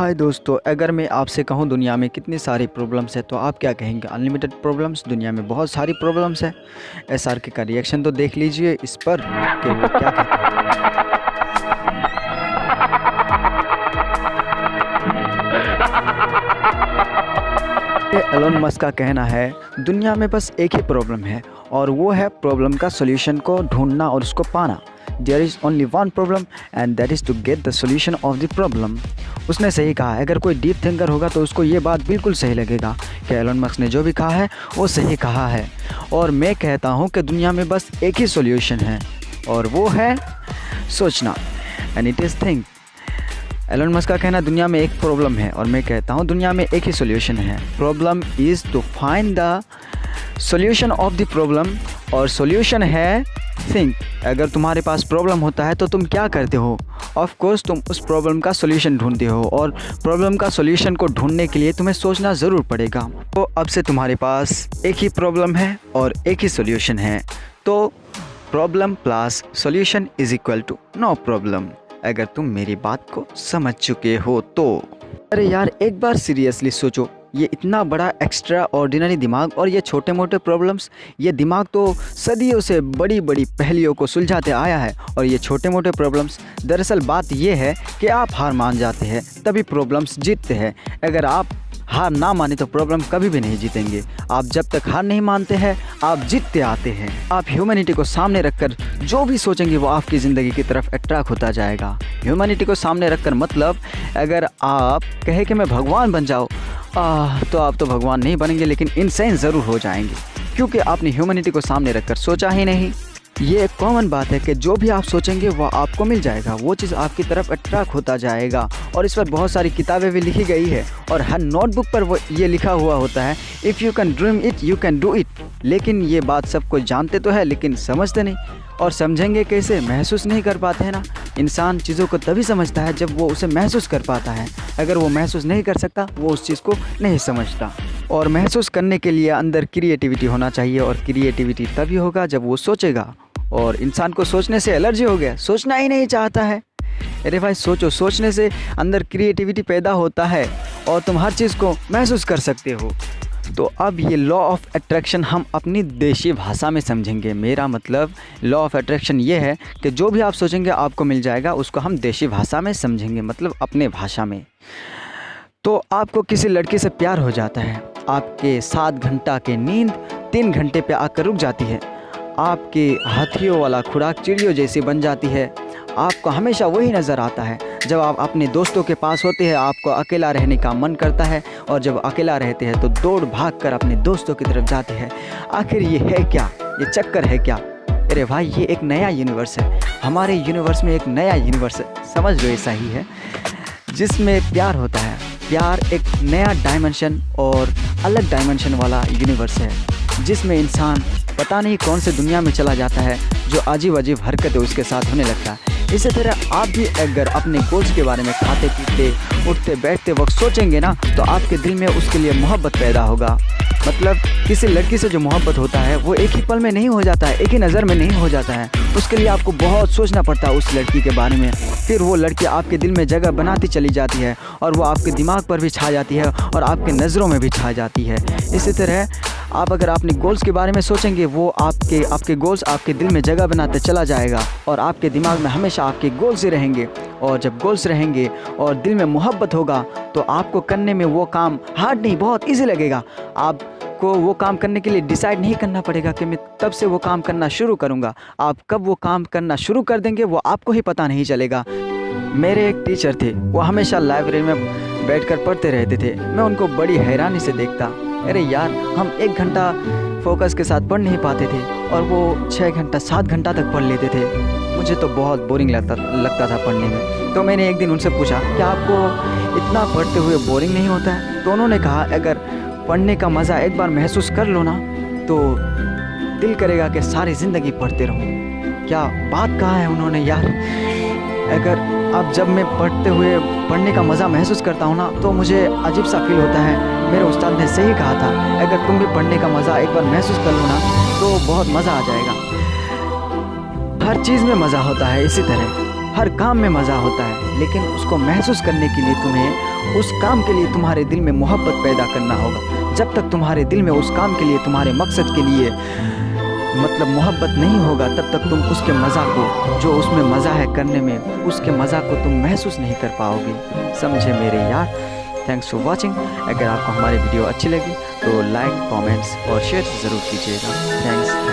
हाय दोस्तों, अगर मैं आपसे कहूं दुनिया में कितनी सारी प्रॉब्लम्स है तो आप क्या कहेंगे? Unlimited problems. दुनिया में बहुत सारी प्रॉब्लम्स है। एसआरके का रिएक्शन तो देख लीजिए इस पर कि वो क्या कहते हैं। एलोन मस्क का कहना है दुनिया में बस एक ही प्रॉब्लम है और वो है प्रॉब्लम का सॉल्यूशन को ढूंढना और उसको पाना। There is only one problem and that is to get the solution of the problem. उसने सही कहा है। अगर कोई डीप थिंकर होगा तो उसको ये बात बिल्कुल सही लगेगा कि एलोन मस्क ने जो भी कहा है वो सही कहा है। और मैं कहता हूँ कि दुनिया में बस एक ही सॉल्यूशन है और वो है सोचना, and it is think. Elon Musk का कहना दुनिया में एक प्रॉब्लम है और मैं कहता हूँ दुनिया में एक ही सॉल्यूशन है। Problem is to find the solution of the problem और सॉल्यूशन है थिंक। अगर तुम्हारे पास प्रॉब्लम होता है तो तुम क्या करते हो? ऑफ कोर्स तुम उस प्रॉब्लम का सॉल्यूशन ढूंढते हो और प्रॉब्लम का सॉल्यूशन को ढूंढने के लिए तुम्हें सोचना ज़रूर पड़ेगा। तो अब से तुम्हारे पास एक ही प्रॉब्लम है और एक ही सॉल्यूशन है। तो problem plus solution is equal to no problem. अगर तुम मेरी बात को समझ चुके हो तो। अरे यार, एक बार सीरियसली सोचो, ये इतना बड़ा एक्स्ट्रा ऑर्डिनरी दिमाग और ये छोटे मोटे प्रॉब्लम्स, ये दिमाग तो सदियों से बड़ी बड़ी पहेलियों को सुलझाते आया है। और ये छोटे मोटे प्रॉब्लम्स, दरअसल बात ये है कि आप हार मान जाते हैं तभी प्रॉब्लम्स जीतते हैं। अगर आप हार ना माने तो प्रॉब्लम कभी भी नहीं जीतेंगे। आप जब तक हार नहीं मानते हैं आप जीतते आते हैं। आप ह्यूमैनिटी को सामने रखकर जो भी सोचेंगे वो आपकी ज़िंदगी की तरफ अट्रैक्ट होता जाएगा। ह्यूमैनिटी को सामने रखकर मतलब अगर आप कहे कि मैं भगवान बन जाओ तो आप तो भगवान नहीं बनेंगे लेकिन इंसान ज़रूर हो जाएंगे, क्योंकि आपने ह्यूमैनिटी को सामने रखकर सोचा ही नहीं। ये एक कॉमन बात है कि जो भी आप सोचेंगे वो आपको मिल जाएगा, वो चीज़ आपकी तरफ अट्रैक्ट होता जाएगा। और इस पर बहुत सारी किताबें भी लिखी गई है और हर नोटबुक पर वो ये लिखा हुआ होता है, if you can dream it you can do it. लेकिन ये बात सब कोई जानते तो है लेकिन समझते नहीं। और समझेंगे कैसे? महसूस नहीं कर पाते हैं ना। इंसान चीज़ों को तभी समझता है जब वो उसे महसूस कर पाता है। अगर वो महसूस नहीं कर सकता वो उस चीज़ को नहीं समझता। और महसूस करने के लिए अंदर क्रिएटिविटी होना चाहिए और क्रिएटिविटी तभी होगा जब वो सोचेगा। और इंसान को सोचने से एलर्जी हो गया, सोचना ही नहीं चाहता है। अरे भाई सोचो, सोचने से अंदर क्रिएटिविटी पैदा होता है और तुम हर चीज़ को महसूस कर सकते हो। तो अब ये लॉ ऑफ अट्रैक्शन हम अपनी देशी भाषा में समझेंगे। मेरा मतलब लॉ ऑफ अट्रैक्शन ये है कि जो भी आप सोचेंगे आपको मिल जाएगा, उसको हम देशी भाषा में समझेंगे, मतलब अपने भाषा में। तो आपको किसी लड़की से प्यार हो जाता है, आपके 7 घंटा की नींद 3 घंटे पे आकर रुक जाती है, आपकी हाथियों वाला खुराक चिड़ियों जैसी बन जाती है। आपको हमेशा वही नज़र आता है। जब आप अपने दोस्तों के पास होते हैं आपको अकेला रहने का मन करता है और जब अकेला रहते हैं तो दौड़ भाग कर अपने दोस्तों की तरफ जाते हैं। आखिर ये है क्या? ये चक्कर है क्या? अरे भाई, ये एक नया यूनिवर्स है। हमारे यूनिवर्स में एक नया यूनिवर्स है, समझ लो ऐसा ही है, जिसमें प्यार होता है। प्यार एक नया डायमेंशन और अलग डायमेंशन वाला यूनिवर्स है, जिसमें इंसान पता नहीं कौन से दुनिया में चला जाता है जो अजीब अजीब हरकतें उसके साथ होने लगता है। इसी तरह आप भी अगर अपने गोल्स के बारे में खाते पीते उठते बैठते वक्त सोचेंगे ना तो आपके दिल में उसके लिए मोहब्बत पैदा होगा। मतलब किसी लड़की से जो मोहब्बत होता है वो एक ही पल में नहीं हो जाता है, एक ही नज़र में नहीं हो जाता है। उसके लिए आपको बहुत सोचना पड़ता है उस लड़की के बारे में। फिर वो लड़की आपके दिल में जगह बनाती चली जाती है और वो आपके दिमाग पर भी छा जाती है और आपके नज़रों में भी छा जाती है। इसी तरह आप अगर अपने गोल्स के बारे में सोचेंगे वो आपके गोल्स आपके दिल में जगह बनाते चला जाएगा और आपके दिमाग में हमेशा आपके गोल्स ही रहेंगे। और जब गोल्स रहेंगे और दिल में मोहब्बत होगा तो आपको करने में वो काम हार्ड नहीं, बहुत ईजी लगेगा। आपको वो काम करने के लिए डिसाइड नहीं करना पड़ेगा कि मैं तब से वो काम करना शुरू करूँगा। आप कब वो काम करना शुरू कर देंगे वो आपको ही पता नहीं चलेगा। मेरे एक टीचर थे, वो हमेशा लाइब्रेरी में बैठकर पढ़ते रहते थे। मैं उनको बड़ी हैरानी से देखता। अरे यार, हम 1 घंटा फोकस के साथ पढ़ नहीं पाते थे और वो 6 घंटा 7 घंटा तक पढ़ लेते थे। मुझे तो बहुत बोरिंग लगता था पढ़ने में। तो मैंने एक दिन उनसे पूछा क्या आपको इतना पढ़ते हुए बोरिंग नहीं होता है? तो उन्होंने कहा अगर पढ़ने का मज़ा एक बार महसूस कर लो ना तो दिल करेगा कि सारी ज़िंदगी पढ़ते रहूँ। क्या बात कहा है उन्होंने यार। अगर अब जब मैं पढ़ने का मज़ा महसूस करता हूँ ना तो मुझे अजीब सा फील होता है। मेरे उस्ताद ने सही कहा था, अगर तुम भी पढ़ने का मज़ा एक बार महसूस कर लो ना तो बहुत मज़ा आ जाएगा। हर चीज़ में मज़ा होता है। इसी तरह हर काम में मज़ा होता है, लेकिन उसको महसूस करने के लिए तुम्हें उस काम के लिए तुम्हारे दिल में मोहब्बत पैदा करना होगा। जब तक तुम्हारे दिल में उस काम के लिए, तुम्हारे मकसद के लिए मतलब मोहब्बत नहीं होगा, तब तक तुम उसके मज़ा को, जो उसमें मज़ा है करने में, उसके मज़ा को तुम महसूस नहीं कर पाओगे। समझे मेरे यार। Thanks for watching. अगर आपको हमारी वीडियो अच्छी लगी तो लाइक, कमेंट्स और शेयर ज़रूर कीजिएगा। थैंक्स।